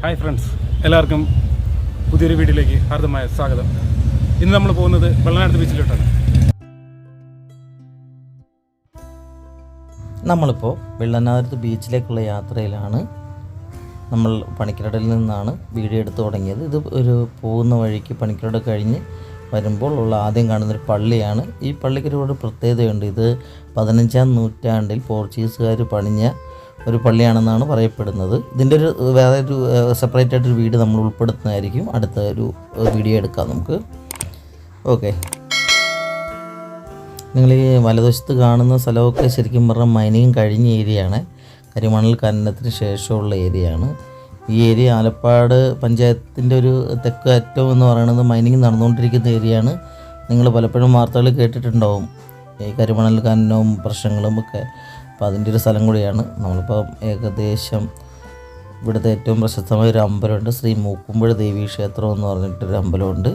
Hi friends, എല്ലാവർക്കും പുതിയൊരു വീഡിയോയിലേക്ക് ഹാർദമായ സ്വാഗതം. ഇന്ന് നമ്മൾ പോകുന്നത് വെള്ളനാട് ബീച്ചിലോട്ടാണ്. നമ്മളിപ്പോൾ വെള്ളനാട് ബീച്ചിലേക്കുള്ള യാത്രയിലാണ്. നമ്മൾ പണിക്കരടിൽ നിന്നാണ് വീഡിയോ എടുത്ത് തുടങ്ങിയത്. ഇത് ഒരു പോകുന്ന വഴിക്ക് പണിക്കരട് കഴിഞ്ഞ് വരുമ്പോൾ ഉള്ള ആദ്യം കാണുന്നൊരു പള്ളിയാണ്. ഈ പള്ളിക്ക് ഒരുപാട് പ്രത്യേകതയുണ്ട്. ഇത് 15-ാം നൂറ്റാണ്ടിൽ പോർച്ചുഗീസുകാർ പണിഞ്ഞ ഒരു പള്ളിയാണെന്നാണ് പറയപ്പെടുന്നത്. ഇതിൻ്റെ വേറെ ഒരു സെപ്പറേറ്റ് ആയിട്ടൊരു വീഡിയോ നമ്മൾ ഉൾപ്പെടുത്തുന്നതായിരിക്കും. അടുത്ത ഒരു വീഡിയോ എടുക്കാം നമുക്ക്. ഓക്കെ, നിങ്ങൾ ഈ വലതുവശത്ത് കാണുന്ന സ്ഥലമൊക്കെ ശരിക്കും പറഞ്ഞാൽ മൈനിങ് കഴിഞ്ഞ ഏരിയയാണ്. കരിമണൽ ഖനനത്തിന് ശേഷമുള്ള ഏരിയയാണ്. ഈ ഏരിയ ആലപ്പാട് പഞ്ചായത്തിൻ്റെ ഒരു തെക്ക് അറ്റം എന്ന് പറയുന്നത് മൈനിങ് നടന്നുകൊണ്ടിരിക്കുന്ന ഏരിയയാണ്. നിങ്ങൾ പലപ്പോഴും വാർത്തകൾ കേട്ടിട്ടുണ്ടാവും ഈ കരിമണൽ ഖനനവും പ്രശ്നങ്ങളും ഒക്കെ. അപ്പോൾ അതിൻ്റെ ഒരു സ്ഥലം കൂടിയാണ്. നമ്മളിപ്പോൾ ഏകദേശം ഇവിടുത്തെ ഏറ്റവും പ്രശസ്തമായ ഒരു അമ്പലമുണ്ട്, ശ്രീ മൂക്കുമ്പുഴ ദേവീ ക്ഷേത്രം എന്ന് പറഞ്ഞിട്ടൊരു അമ്പലമുണ്ട്,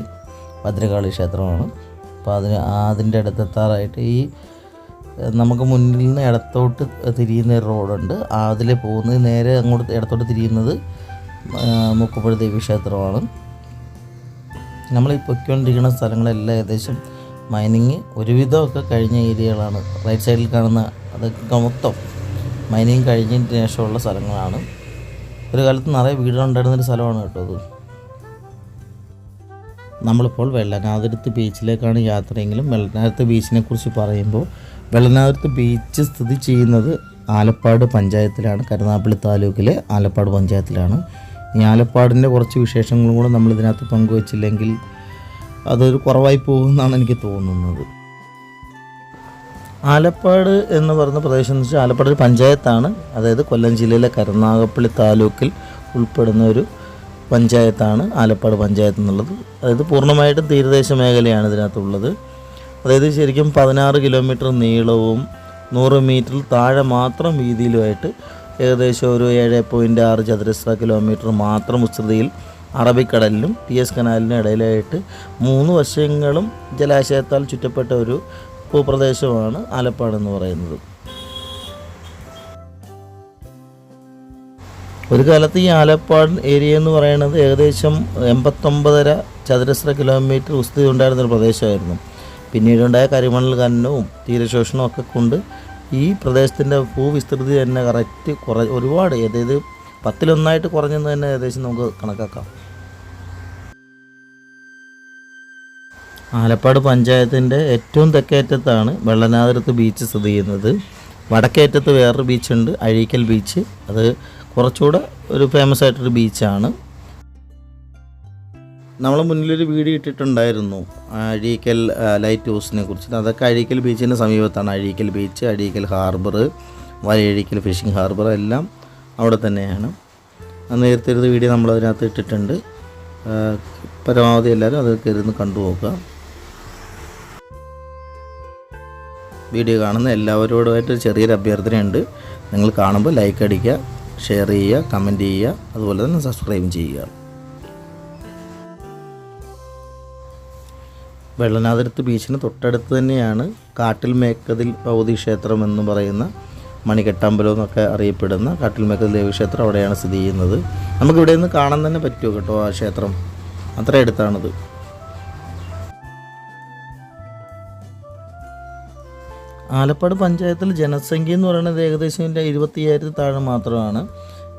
ഭദ്രകാളി ക്ഷേത്രമാണ്. അപ്പോൾ അതിൻ്റെ അടുത്തെത്താറായിട്ട് ഈ നമുക്ക് മുന്നിൽ നിന്ന് ഇടത്തോട്ട് തിരിയുന്ന ഒരു റോഡുണ്ട്. അതിൽ പോകുന്നത് നേരെ അങ്ങോട്ട് ഇടത്തോട്ട് തിരിയുന്നത് മൂക്കുമ്പുഴ ദേവീ ക്ഷേത്രമാണ്. നമ്മൾ ഈ പൊയ്ക്കൊണ്ടിരിക്കുന്ന സ്ഥലങ്ങളെല്ലാം ഏകദേശം മൈനിങ് ഒരുവിധമൊക്കെ കഴിഞ്ഞ ഏരിയകളാണ്. റൈറ്റ് സൈഡിൽ കാണുന്ന അതൊക്കെ മൊത്തം മൈനിങ് കഴിഞ്ഞതിന് ശേഷമുള്ള സ്ഥലങ്ങളാണ്. ഒരു കാലത്ത് നിറയെ വീടുകളുണ്ടായിരുന്നൊരു സ്ഥലമാണ് കേട്ടോ അത്. നമ്മളിപ്പോൾ വെള്ളനാതുരത്ത് ബീച്ചിലേക്കാണ് യാത്രയെങ്കിലും വെള്ളനാതുരത്ത് ബീച്ചിനെ കുറിച്ച് പറയുമ്പോൾ വെള്ളനാതുരത്ത് ബീച്ച് സ്ഥിതി ചെയ്യുന്നത് ആലപ്പാട് പഞ്ചായത്തിലാണ്, കരുനാഗപ്പള്ളി താലൂക്കിലെ ആലപ്പാട് പഞ്ചായത്തിലാണ്. ഈ ആലപ്പാടിൻ്റെ കുറച്ച് വിശേഷങ്ങളും കൂടെ നമ്മളിതിനകത്ത് പങ്കുവച്ചില്ലെങ്കിൽ അതൊരു കുറവായി പോകുമെന്നാണ് എനിക്ക് തോന്നുന്നത്. ആലപ്പാട് എന്ന് പറയുന്ന പ്രദേശം എന്ന് വെച്ചാൽ ആലപ്പാട് ഒരു പഞ്ചായത്താണ്. അതായത് കൊല്ലം ജില്ലയിലെ കരുനാഗപ്പള്ളി താലൂക്കിൽ ഉൾപ്പെടുന്ന ഒരു പഞ്ചായത്താണ് ആലപ്പാട് പഞ്ചായത്ത് എന്നുള്ളത്. അതായത് പൂർണ്ണമായിട്ടും തീരദേശ മേഖലയാണ് ഇതിനകത്തുള്ളത്. അതായത് ശരിക്കും 16 കിലോമീറ്റർ നീളവും 100 മീറ്ററിൽ താഴെ മാത്രം വീതിയിലുമായിട്ട് ഏകദേശം ഒരു 7.6 ചതുരശ്ര കിലോമീറ്റർ മാത്രം വിസ്തൃതിയിൽ അറബിക്കടലിനും ടി.എസ് കനാലിനും ഇടയിലായിട്ട് 3 വശങ്ങളും ജലാശയത്താൽ ചുറ്റപ്പെട്ട ഒരു ഭൂപ്രദേശമാണ് ആലപ്പാട് എന്ന് പറയുന്നത്. ഒരു കാലത്ത് ഈ ആലപ്പാട് ഏരിയ എന്ന് പറയുന്നത് ഏകദേശം 89.5 ചതുരശ്ര കിലോമീറ്റർ വിസ്തൃതി ഉണ്ടായിരുന്നൊരു പ്രദേശമായിരുന്നു. പിന്നീടുണ്ടായ കരിമണൽ ഖനനവും തീരശോഷണവും ഒക്കെ കൊണ്ട് ഈ പ്രദേശത്തിൻ്റെ ഭൂവിസ്തൃതി തന്നെ കറക്റ്റ് ഒരുപാട്, അതായത് 10-1 കുറഞ്ഞെന്ന് തന്നെ ഏകദേശം നമുക്ക് കണക്കാക്കാം. ആലപ്പാട് പഞ്ചായത്തിൻ്റെ ഏറ്റവും തെക്കേറ്റത്താണ് വെള്ളനാതുരത്ത് ബീച്ച് സ്ഥിതി ചെയ്യുന്നത്. വടക്കേറ്റത്ത് വേറൊരു ബീച്ചുണ്ട്, അഴീക്കൽ ബീച്ച്. അത് കുറച്ചുകൂടെ ഒരു ഫേമസ് ആയിട്ടൊരു ബീച്ചാണ്. നമ്മൾ മുന്നിലൊരു വീഡിയോ ഇട്ടിട്ടുണ്ടായിരുന്നു അഴീക്കൽ ലൈറ്റ് ഹൗസിനെ കുറിച്ച്. അതൊക്കെ അഴീക്കൽ ബീച്ചിൻ്റെ സമീപത്താണ്. Azhikkal beach, Azhikkal harbour, Valiyazhikkal fishing harbour എല്ലാം അവിടെ തന്നെയാണ്. നേരത്തെ ഒരു വീഡിയോ നമ്മളതിനകത്ത് ഇട്ടിട്ടുണ്ട്. പരമാവധി എല്ലാവരും അതൊക്കെ ഇരുന്ന് കണ്ടു നോക്കുക. വീഡിയോ കാണുന്ന എല്ലാവരോടുമായിട്ട് ചെറിയൊരു അഭ്യർത്ഥനയുണ്ട്. നിങ്ങൾ കാണുമ്പോൾ ലൈക്ക് അടിക്കുക, ഷെയർ ചെയ്യുക, കമൻറ്റ് ചെയ്യുക, അതുപോലെ തന്നെ സബ്സ്ക്രൈബും ചെയ്യുക. വെള്ളനാതുരത്ത് ബീച്ചിന് തൊട്ടടുത്ത് തന്നെയാണ് കാട്ടിൽ മേക്കതിൽ ഭഗവതി ക്ഷേത്രം എന്ന് പറയുന്ന മണികെട്ടമ്പലം എന്നൊക്കെ അറിയപ്പെടുന്ന കാട്ടിൽ മേക്കതിൽ ദേവി ക്ഷേത്രം അവിടെയാണ് സ്ഥിതി ചെയ്യുന്നത്. നമുക്കിവിടെ നിന്ന് കാണാൻ തന്നെ പറ്റുമോ കേട്ടോ ആ ക്ഷേത്രം, അത്ര അടുത്താണത്. ആലപ്പാട് പഞ്ചായത്തിൽ ജനസംഖ്യ എന്ന് പറയുന്നത് ഏകദേശം 25,000 താഴെ മാത്രമാണ്.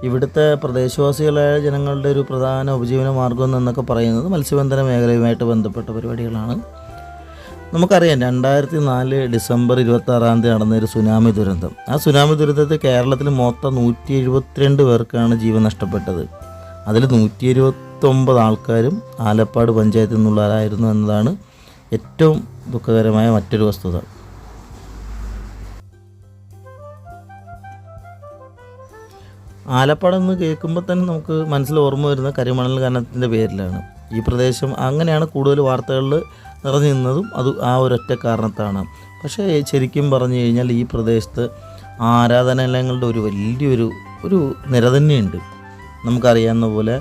ഇവിടുത്തെ പ്രദേശവാസികളായ ജനങ്ങളുടെ ഒരു പ്രധാന ഉപജീവന മാർഗം എന്നൊക്കെ പറയുന്നത് മത്സ്യബന്ധന മേഖലയുമായിട്ട് ബന്ധപ്പെട്ട പരിപാടികളാണ്. നമുക്കറിയാം 2004 ഡിസംബർ 26 നടന്നൊരു സുനാമി ദുരന്തം. ആ സുനാമി ദുരന്തത്തിൽ കേരളത്തിൽ മൊത്തം 172 പേർക്കാണ് ജീവൻ നഷ്ടപ്പെട്ടത്. അതിൽ 129 ആൾക്കാരും ആലപ്പാട് പഞ്ചായത്തിൽ നിന്നുള്ളവരായിരുന്നു എന്നതാണ് ഏറ്റവും ദുഃഖകരമായ മറ്റൊരു വസ്തുത. ആലപ്പാടെന്ന് കേൾക്കുമ്പോൾ തന്നെ നമുക്ക് മനസ്സിൽ ഓർമ്മ വരുന്ന കരിമണൽ ഖനനത്തിൻ്റെ പേരിലാണ്. ഈ പ്രദേശം അങ്ങനെയാണ് കൂടുതൽ വാർത്തകളിൽ നിറഞ്ഞു നിന്നതും അത് ആ ഒരൊറ്റ കാരണത്താണ്. പക്ഷേ ശരിക്കും പറഞ്ഞു കഴിഞ്ഞാൽ ഈ പ്രദേശത്ത് ആരാധനാലയങ്ങളുടെ ഒരു വലിയൊരു നിര തന്നെയുണ്ട്. നമുക്കറിയാവുന്ന പോലെ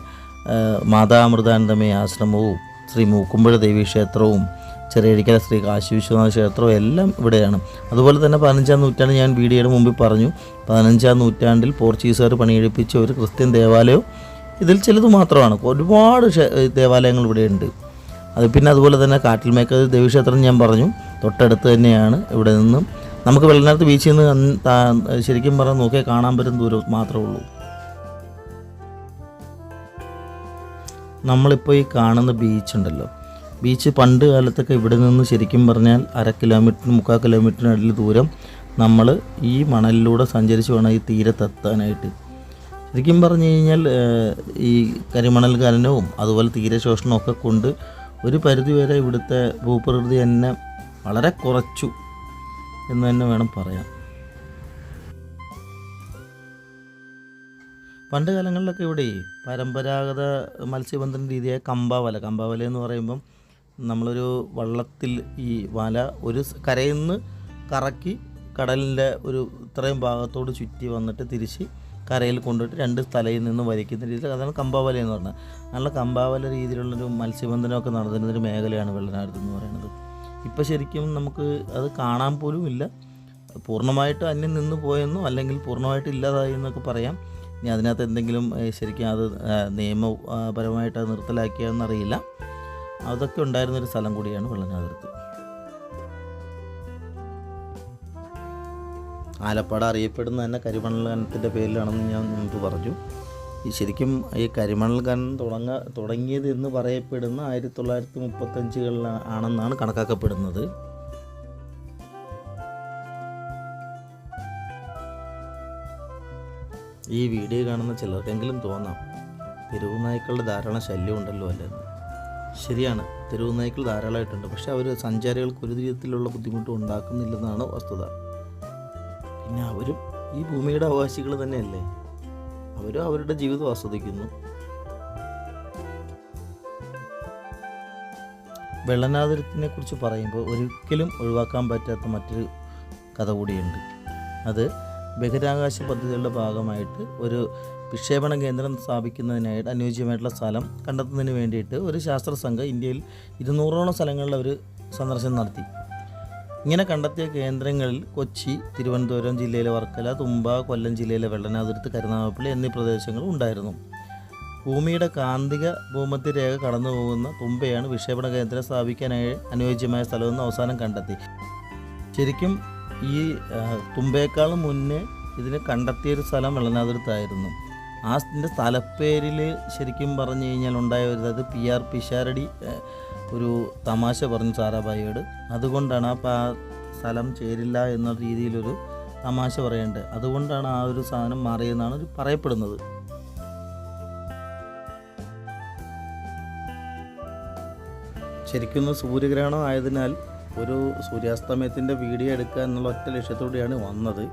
മാതാമൃതാനന്ദമയ ആശ്രമവും ശ്രീ മൂക്കുമ്പുഴ ദേവീ ക്ഷേത്രവും ചെറിയഴിക്കൽ ശ്രീ കാശി വിശ്വനാഥ ക്ഷേത്രം എല്ലാം ഇവിടെയാണ്. അതുപോലെ തന്നെ 15-ാം നൂറ്റാണ്ട് ഞാൻ വീഡിയോയുടെ മുമ്പിൽ പറഞ്ഞു, 15-ാം നൂറ്റാണ്ടിൽ പോർച്ചുഗീസുകാർ പണിയെടുപ്പിച്ച ഒരു ക്രിസ്ത്യൻ ദേവാലയവും ഇതിൽ ചിലത് മാത്രമാണ്. ഒരുപാട് ദേവാലയങ്ങൾ ഇവിടെയുണ്ട്. അത് പിന്നെ അതുപോലെ തന്നെ കാട്ടിൽമേക്കൽ ദേവീക്ഷേത്രം ഞാൻ പറഞ്ഞു, തൊട്ടടുത്ത് തന്നെയാണ്. ഇവിടെ നിന്നും നമുക്ക് വെള്ളനാട് ബീച്ചിൽ നിന്ന് ശരിക്കും പറഞ്ഞാൽ നോക്കിയാൽ കാണാൻ പറ്റുന്ന ദൂരം മാത്രമേ ഉള്ളൂ. നമ്മളിപ്പോൾ ഈ കാണുന്ന ബീച്ചുണ്ടല്ലോ, ബീച്ച് പണ്ട് കാലത്തൊക്കെ ഇവിടെ നിന്ന് ശരിക്കും പറഞ്ഞാൽ 1/2 കിലോമീറ്ററിന് 3/4 കിലോമീറ്ററിനടിയിൽ ദൂരം നമ്മൾ ഈ മണലിലൂടെ സഞ്ചരിച്ച് വേണം ഈ തീരത്തെത്താനായിട്ട്. ശരിക്കും പറഞ്ഞു കഴിഞ്ഞാൽ ഈ കരിമണൽ ഖനനവും അതുപോലെ തീരശോഷണവും ഒക്കെ കൊണ്ട് ഒരു പരിധിവരെ ഇവിടുത്തെ ഭൂപ്രകൃതി തന്നെ വളരെ കുറച്ചു എന്ന് തന്നെ വേണം പറയാം. പണ്ട് കാലങ്ങളിലൊക്കെ ഇവിടെ പരമ്പരാഗത മത്സ്യബന്ധന രീതിയായ കമ്പാവല എന്ന് പറയുമ്പം നമ്മളൊരു വള്ളത്തിൽ ഈ വല ഒരു കരയിൽ നിന്ന് കറക്കി കടലിൻ്റെ ഒരു ഇത്രയും ഭാഗത്തോട് ചുറ്റി വന്നിട്ട് തിരിച്ച് കരയിൽ കൊണ്ടുപോയിട്ട് 2 സ്ഥലയിൽ നിന്ന് വലിക്കുന്ന രീതിയിൽ, അതാണ് കമ്പാവല എന്ന് പറഞ്ഞത്. നല്ല കമ്പാവല രീതിയിലുള്ളൊരു മത്സ്യബന്ധനമൊക്കെ നടന്നിരുന്നൊരു മേഖലയാണ് വെള്ളനാട് എന്ന് പറയുന്നത്. ഇപ്പോൾ ശരിക്കും നമുക്ക് അത് കാണാൻ പോലും ഇല്ല. പൂർണ്ണമായിട്ട് അന്യം നിന്ന് പോയെന്നോ അല്ലെങ്കിൽ പൂർണ്ണമായിട്ട് ഇല്ലാതായി എന്നൊക്കെ പറയാം. ഇനി അതിനകത്ത് എന്തെങ്കിലും ശരിക്കും അത് നിയമപരമായിട്ട് അത് നിർത്തലാക്കിയാണെന്നറിയില്ല. അതൊക്കെ ഉണ്ടായിരുന്നൊരു സ്ഥലം കൂടിയാണ് വെള്ളനാതിർത്ത്. ആലപ്പാട് അറിയപ്പെടുന്ന തന്നെ കരിമണൽ ഖനനത്തിൻ്റെ പേരിലാണെന്ന് ഞാൻ മുൻപ് പറഞ്ഞു. ഈ ശരിക്കും ഈ കരിമണൽ ഖനനം തുടങ്ങിയത് എന്ന് പറയപ്പെടുന്ന 1935 ആണെന്നാണ് കണക്കാക്കപ്പെടുന്നത്. ഈ വീഡിയോ കാണുന്ന ചിലർക്കെങ്കിലും തോന്നാം തെരുവ് നായ്ക്കളുടെ ധാരാളം ശല്യം ഉണ്ടല്ലോ അല്ലെന്ന്. ശരിയാണ്, തെരുവ് നായ്ക്കൾ ധാരാളമായിട്ടുണ്ട്. പക്ഷെ അവർ സഞ്ചാരികൾക്ക് ഒരു വിധത്തിലുള്ള ബുദ്ധിമുട്ടും ഉണ്ടാക്കുന്നില്ലെന്നാണ് വസ്തുത. പിന്നെ അവരും ഈ ഭൂമിയുടെ അവകാശികൾ തന്നെയല്ലേ, അവരും അവരുടെ ജീവിതം ആസ്വദിക്കുന്നു. വെള്ളനാതിരത്തിനെ കുറിച്ച് പറയുമ്പോൾ ഒരിക്കലും ഒഴിവാക്കാൻ പറ്റാത്ത മറ്റൊരു കഥ കൂടിയുണ്ട്. അത് ബഹിരാകാശ പദ്ധതികളുടെ ഭാഗമായിട്ട് ഒരു വിക്ഷേപണ കേന്ദ്രം സ്ഥാപിക്കുന്നതിനായിട്ട് അനുയോജ്യമായിട്ടുള്ള സ്ഥലം കണ്ടെത്തുന്നതിന് വേണ്ടിയിട്ട് ഒരു ശാസ്ത്ര സംഘം ഇന്ത്യയിൽ 200ഓളം സ്ഥലങ്ങളിൽ അവർ സന്ദർശനം നടത്തി. ഇങ്ങനെ കണ്ടെത്തിയ കേന്ദ്രങ്ങളിൽ കൊച്ചി, തിരുവനന്തപുരം ജില്ലയിലെ വർക്കല, തുമ്പ, കൊല്ലം ജില്ലയിലെ വെള്ളനാതുരുത്ത്, കരുനാഗപ്പള്ളി എന്നീ പ്രദേശങ്ങൾ ഉണ്ടായിരുന്നു. ഭൂമിയുടെ കാന്തിക ഭൂമധ്യരേഖ കടന്നു പോകുന്ന തുമ്പയാണ് വിക്ഷേപണ കേന്ദ്രം സ്ഥാപിക്കാനായി അനുയോജ്യമായ സ്ഥലമെന്ന് അവസാനം കണ്ടെത്തി. ശരിക്കും ഈ തുമ്പയേക്കാളും മുന്നേ ഇതിന് കണ്ടെത്തിയൊരു സ്ഥലം വെള്ളനാതുരത്തായിരുന്നു. അതിൻ്റെ സ്ഥലപ്പേരിൽ ശരിക്കും പറഞ്ഞു കഴിഞ്ഞാൽ ഉണ്ടായ ഒരു അത് PR പിഷാരടി ഒരു തമാശ പറഞ്ഞു സാറാഭായിയോട്. അതുകൊണ്ടാണ് ആ സ്ഥലം ചേരില്ല എന്ന രീതിയിലൊരു തമാശ പറയുന്നുണ്ട്. അതുകൊണ്ടാണ് ആ ഒരു സാധനം മാറിയെന്നാണ് പറയപ്പെടുന്നത്. ശരിക്കും സൂര്യഗ്രഹണം ആയതിനാൽ ഒരു സൂര്യാസ്തമയത്തിൻ്റെ വീഡിയോ എടുക്കുക എന്നുള്ള ഒറ്റ ലക്ഷ്യത്തോടെയാണ് വന്നത്.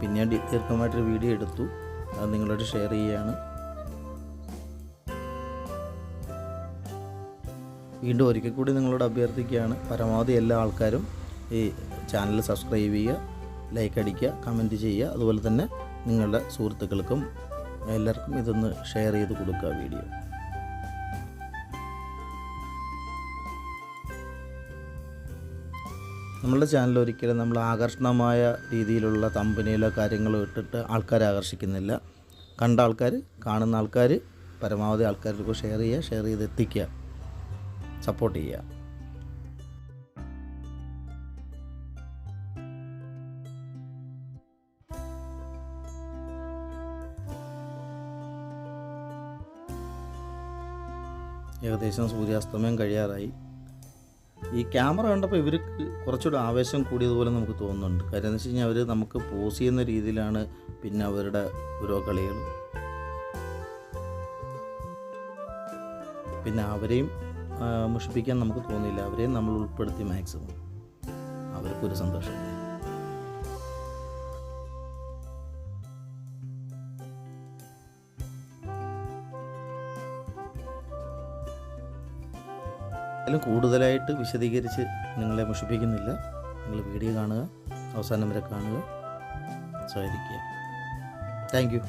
പിന്നീട് ദീർഘമായിട്ടൊരു വീഡിയോ എടുത്തു, അത് നിങ്ങളോട് ഷെയർ ചെയ്യുകയാണ്. വീണ്ടും ഒരിക്കൽ കൂടി നിങ്ങളോട് അഭ്യർത്ഥിക്കുകയാണ്, പരമാവധി എല്ലാ ആൾക്കാരും ഈ ചാനൽ സബ്സ്ക്രൈബ് ചെയ്യുക, ലൈക്ക് അടിക്കുക, കമൻറ്റ് ചെയ്യുക. അതുപോലെ തന്നെ നിങ്ങളുടെ സുഹൃത്തുക്കൾക്കും എല്ലാവർക്കും ഇതൊന്ന് ഷെയർ ചെയ്ത് കൊടുക്കുക വീഡിയോ. നമ്മളുടെ ചാനൽ ഒരിക്കലും നമ്മൾ ആകർഷണമായ രീതിയിലുള്ള തമ്പനിയിലോ കാര്യങ്ങളോ ഇട്ടിട്ട് ആൾക്കാരെ ആകർഷിക്കുന്നില്ല. കണ്ട ആൾക്കാർ, കാണുന്ന ആൾക്കാർ പരമാവധി ആൾക്കാർക്ക് ഷെയർ ചെയ്ത് എത്തിക്കുക, സപ്പോർട്ട് ചെയ്യുക. ഏകദേശം സൂര്യാസ്തമയം കഴിയാറായി. ഈ ക്യാമറ കണ്ടപ്പോൾ ഇവർക്ക് കുറച്ചുകൂടി ആവേശം കൂടിയതുപോലെ നമുക്ക് തോന്നുന്നുണ്ട്. കാര്യം എന്ന് വെച്ച് കഴിഞ്ഞാൽ അവർ നമുക്ക് പോസ് ചെയ്യുന്ന രീതിയിലാണ് പിന്നെ അവരുടെ ഓരോ കളികൾ. പിന്നെ അവരെയും മുഷിപ്പിക്കാൻ നമുക്ക് തോന്നിയില്ല, അവരെയും നമ്മൾ ഉൾപ്പെടുത്തി മാക്സിമം. അവർക്കൊരു സന്തോഷമല്ലേ. അതിലും കൂടുതലായിട്ട് വിശദീകരിച്ച് നിങ്ങളെ മുഷിപ്പിക്കുന്നില്ല. നിങ്ങൾ വീഡിയോ കാണുക, അവസാനം വരെ കാണുക, സഹകരിക്കുക. Thank you.